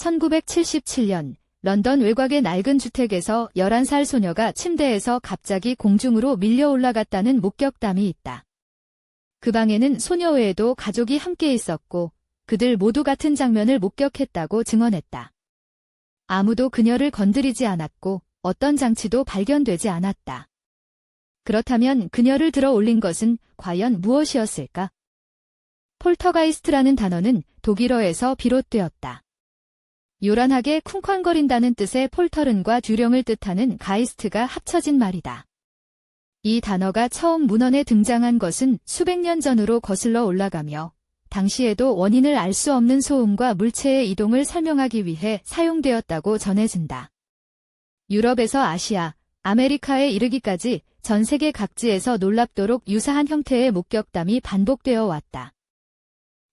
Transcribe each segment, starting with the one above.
1977년 런던 외곽의 낡은 주택에서 11살 소녀가 침대에서 갑자기 공중으로 밀려 올라갔다는 목격담이 있다. 그 방에는 소녀 외에도 가족이 함께 있었고 그들 모두 같은 장면을 목격했다고 증언했다. 아무도 그녀를 건드리지 않았고 어떤 장치도 발견되지 않았다. 그렇다면 그녀를 들어 올린 것은 과연 무엇이었을까? 폴터가이스트라는 단어는 독일어에서 비롯되었다. 요란하게 쿵쾅거린다는 뜻의 폴터른과 듀령을 뜻하는 가이스트가 합쳐진 말이다. 이 단어가 처음 문헌에 등장한 것은 수백 년 전으로 거슬러 올라가며 당시에도 원인을 알 수 없는 소음과 물체의 이동을 설명하기 위해 사용되었다고 전해진다. 유럽에서 아시아, 아메리카에 이르기까지 전 세계 각지에서 놀랍도록 유사한 형태의 목격담이 반복되어 왔다.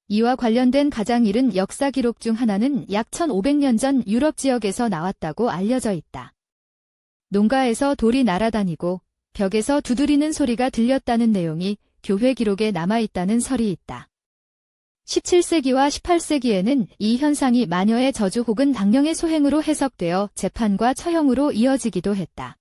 이와 관련된 가장 이른 역사 기록 중 하나는 약 1500년 전 유럽 지역에서 나왔다고 알려져 있다. 농가에서 돌이 날아다니고 벽에서 두드리는 소리가 들렸다는 내용이 교회 기록에 남아있다는 설이 있다. 17세기와 18세기에는 이 현상이 마녀의 저주 혹은 악령의 소행으로 해석되어 재판과 처형으로 이어지기도 했다.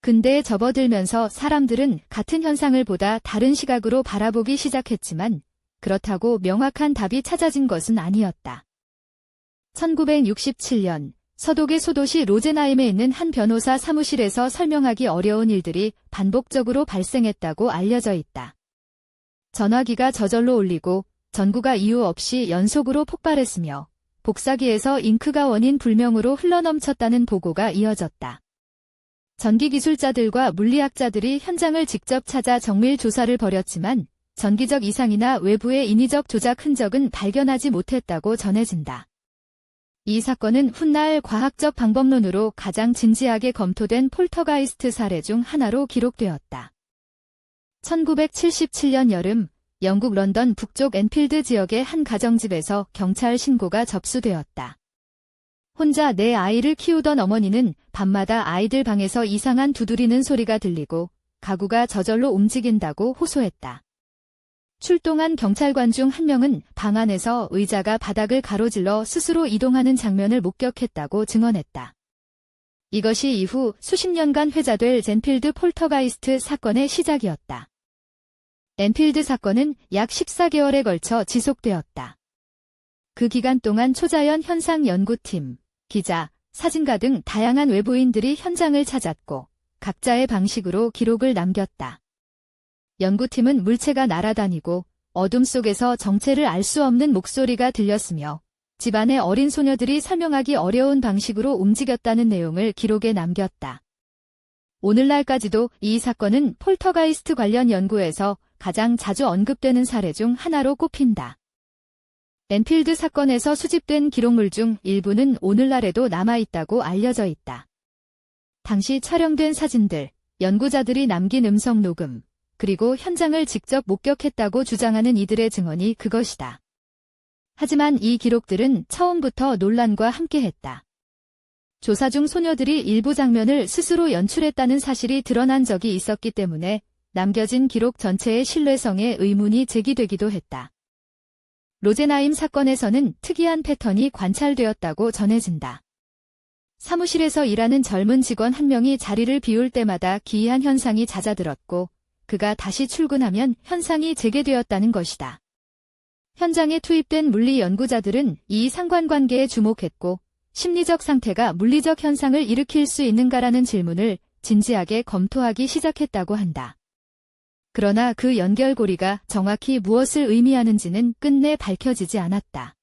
근대에 접어들면서 사람들은 같은 현상을 보다 다른 시각으로 바라보기 시작했지만 그렇다고 명확한 답이 찾아진 것은 아니었다. 1967년 서독의 소도시 로제나임에 있는 한 변호사 사무실에서 설명하기 어려운 일들이 반복적으로 발생했다고 알려져 있다. 전화기가 저절로 울리고 전구가 이유 없이 연속으로 폭발했으며 복사기에서 잉크가 원인 불명으로 흘러넘쳤다는 보고가 이어졌다. 전기기술자들과 물리학자들이 현장을 직접 찾아 정밀 조사를 벌였지만 전기적 이상이나 외부의 인위적 조작 흔적은 발견하지 못했다고 전해진다. 이 사건은 훗날 과학적 방법론으로 가장 진지하게 검토된 폴터가이스트 사례 중 하나로 기록되었다. 1977년 여름 영국 런던 북쪽 엔필드 지역의 한 가정집에서 경찰 신고가 접수되었다. 혼자 내 아이를 키우던 어머니는 밤마다 아이들 방에서 이상한 두드리는 소리가 들리고 가구가 저절로 움직인다고 호소했다. 출동한 경찰관 중 한 명은 방 안에서 의자가 바닥을 가로질러 스스로 이동하는 장면을 목격했다고 증언했다. 이것이 이후 수십 년간 회자될 젠필드 폴터가이스트 사건의 시작이었다. 엔필드 사건은 약 14개월에 걸쳐 지속되었다. 그 기간 동안 초자연 현상 연구팀, 기자, 사진가 등 다양한 외부인들이 현장을 찾았고 각자의 방식으로 기록을 남겼다. 연구팀은 물체가 날아다니고 어둠 속에서 정체를 알 수 없는 목소리가 들렸으며 집안의 어린 소녀들이 설명하기 어려운 방식으로 움직였다는 내용을 기록에 남겼다. 오늘날까지도 이 사건은 폴터가이스트 관련 연구에서 가장 자주 언급되는 사례 중 하나로 꼽힌다. 엔필드 사건에서 수집된 기록물 중 일부는 오늘날에도 남아있다고 알려져 있다. 당시 촬영된 사진들, 연구자들이 남긴 음성 녹음, 그리고 현장을 직접 목격했다고 주장하는 이들의 증언이 그것이다. 하지만 이 기록들은 처음부터 논란과 함께했다. 조사 중 소녀들이 일부 장면을 스스로 연출했다는 사실이 드러난 적이 있었기 때문에 남겨진 기록 전체의 신뢰성에 의문이 제기되기도 했다. 로제나임 사건에서는 특이한 패턴이 관찰되었다고 전해진다. 사무실에서 일하는 젊은 직원 한 명이 자리를 비울 때마다 기이한 현상이 잦아들었고 그가 다시 출근하면 현상이 재개되었다는 것이다. 현장에 투입된 물리 연구자들은 이 상관관계에 주목했고 심리적 상태가 물리적 현상을 일으킬 수 있는가라는 질문을 진지하게 검토하기 시작했다고 한다. 그러나 그 연결고리가 정확히 무엇을 의미하는지는 끝내 밝혀지지 않았다.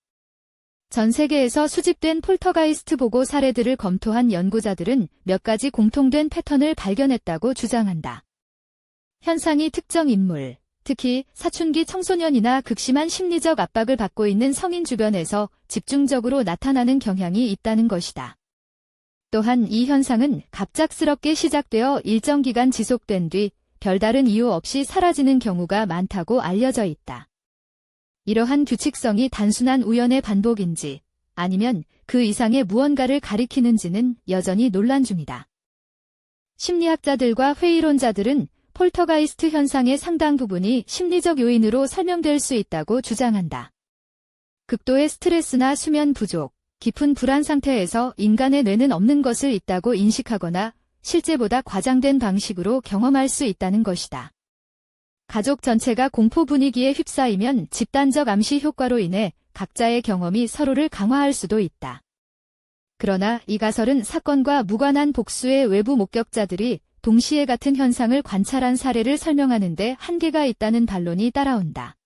전 세계에서 수집된 폴터가이스트 보고 사례들을 검토한 연구자들은 몇 가지 공통된 패턴을 발견했다고 주장한다. 현상이 특정 인물, 특히 사춘기 청소년이나 극심한 심리적 압박을 받고 있는 성인 주변에서 집중적으로 나타나는 경향이 있다는 것이다. 또한 이 현상은 갑작스럽게 시작되어 일정 기간 지속된 뒤 별다른 이유 없이 사라지는 경우가 많다고 알려져 있다. 이러한 규칙성이 단순한 우연의 반복인지 아니면 그 이상의 무언가를 가리키는지는 여전히 논란 중이다. 심리학자들과 회의론자들은 폴터가이스트 현상의 상당 부분이 심리적 요인으로 설명될 수 있다고 주장한다. 극도의 스트레스나 수면 부족, 깊은 불안 상태에서 인간의 뇌는 없는 것을 있다고 인식하거나 실제보다 과장된 방식으로 경험할 수 있다는 것이다. 가족 전체가 공포 분위기에 휩싸이면 집단적 암시 효과로 인해 각자의 경험이 서로를 강화할 수도 있다. 그러나 이 가설은 사건과 무관한 복수의 외부 목격자들이 동시에 같은 현상을 관찰한 사례를 설명하는 데 한계가 있다는 반론이 따라온다.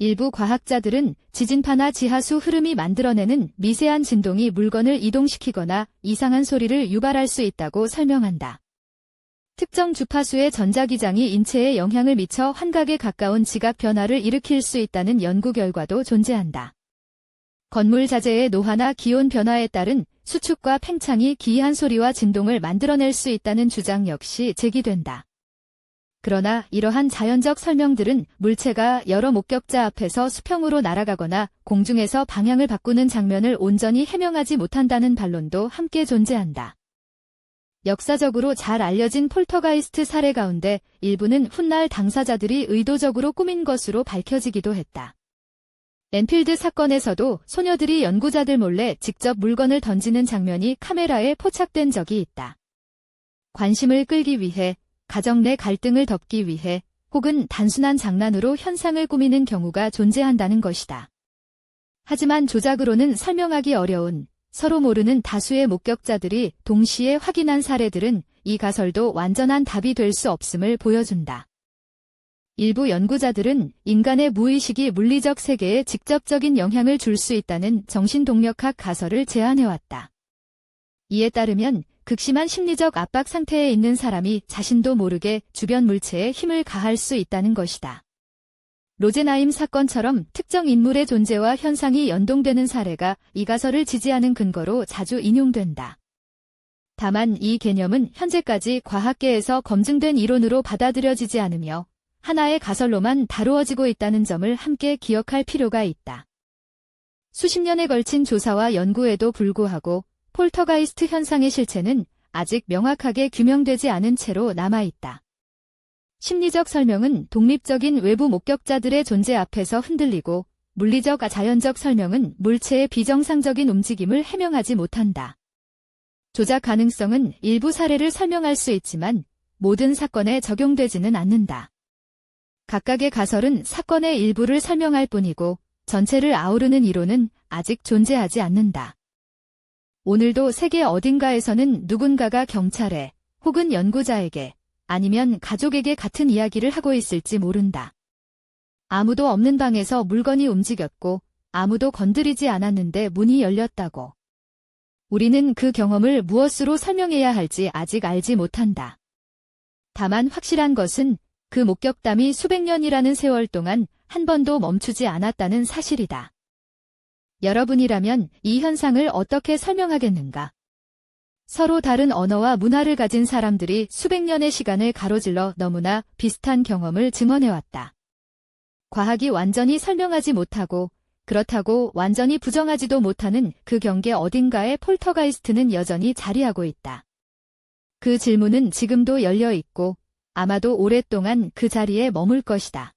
일부 과학자들은 지진파나 지하수 흐름이 만들어내는 미세한 진동이 물건을 이동시키거나 이상한 소리를 유발할 수 있다고 설명한다. 특정 주파수의 전자기장이 인체에 영향을 미쳐 환각에 가까운 지각 변화를 일으킬 수 있다는 연구 결과도 존재한다. 건물 자재의 노화나 기온 변화에 따른 수축과 팽창이 기이한 소리와 진동을 만들어낼 수 있다는 주장 역시 제기된다. 그러나 이러한 자연적 설명들은 물체가 여러 목격자 앞에서 수평으로 날아가거나 공중에서 방향을 바꾸는 장면을 온전히 해명하지 못한다는 반론도 함께 존재한다. 역사적으로 잘 알려진 폴터가이스트 사례 가운데 일부는 훗날 당사자들이 의도적으로 꾸민 것으로 밝혀지기도 했다. 엔필드 사건에서도 소녀들이 연구자들 몰래 직접 물건을 던지는 장면이 카메라에 포착된 적이 있다. 관심을 끌기 위해, 가정 내 갈등을 덮기 위해, 혹은 단순한 장난으로 현상을 꾸미는 경우가 존재한다는 것이다. 하지만 조작으로는 설명하기 어려운, 서로 모르는 다수의 목격자들이 동시에 확인한 사례들은 이 가설도 완전한 답이 될 수 없음을 보여준다. 일부 연구자들은 인간의 무의식이 물리적 세계에 직접적인 영향을 줄 수 있다는 정신동력학 가설을 제안해왔다. 이에 따르면 극심한 심리적 압박 상태에 있는 사람이 자신도 모르게 주변 물체에 힘을 가할 수 있다는 것이다. 로제나임 사건처럼 특정 인물의 존재와 현상이 연동되는 사례가 이 가설을 지지하는 근거로 자주 인용된다. 다만 이 개념은 현재까지 과학계에서 검증된 이론으로 받아들여지지 않으며 하나의 가설로만 다루어지고 있다는 점을 함께 기억할 필요가 있다. 수십 년에 걸친 조사와 연구에도 불구하고 폴터가이스트 현상의 실체는 아직 명확하게 규명되지 않은 채로 남아있다. 심리적 설명은 독립적인 외부 목격자들의 존재 앞에서 흔들리고 물리적 자연적 설명은 물체의 비정상적인 움직임을 해명하지 못한다. 조작 가능성은 일부 사례를 설명할 수 있지만 모든 사건에 적용되지는 않는다. 각각의 가설은 사건의 일부를 설명할 뿐이고 전체를 아우르는 이론은 아직 존재하지 않는다. 오늘도 세계 어딘가에서는 누군가가 경찰에 혹은 연구자에게 아니면 가족에게 같은 이야기를 하고 있을지 모른다. 아무도 없는 방에서 물건이 움직였고 아무도 건드리지 않았는데 문이 열렸다고. 우리는 그 경험을 무엇으로 설명해야 할지 아직 알지 못한다. 다만 확실한 것은 그 목격담이 수백 년이라는 세월 동안 한 번도 멈추지 않았다는 사실이다. 여러분이라면 이 현상을 어떻게 설명하겠는가? 서로 다른 언어와 문화를 가진 사람들이 수백 년의 시간을 가로질러 너무나 비슷한 경험을 증언해왔다. 과학이 완전히 설명하지 못하고 그렇다고 완전히 부정하지도 못하는 그 경계 어딘가에 폴터가이스트는 여전히 자리하고 있다. 그 질문은 지금도 열려 있고 아마도 오랫동안 그 자리에 머물 것이다.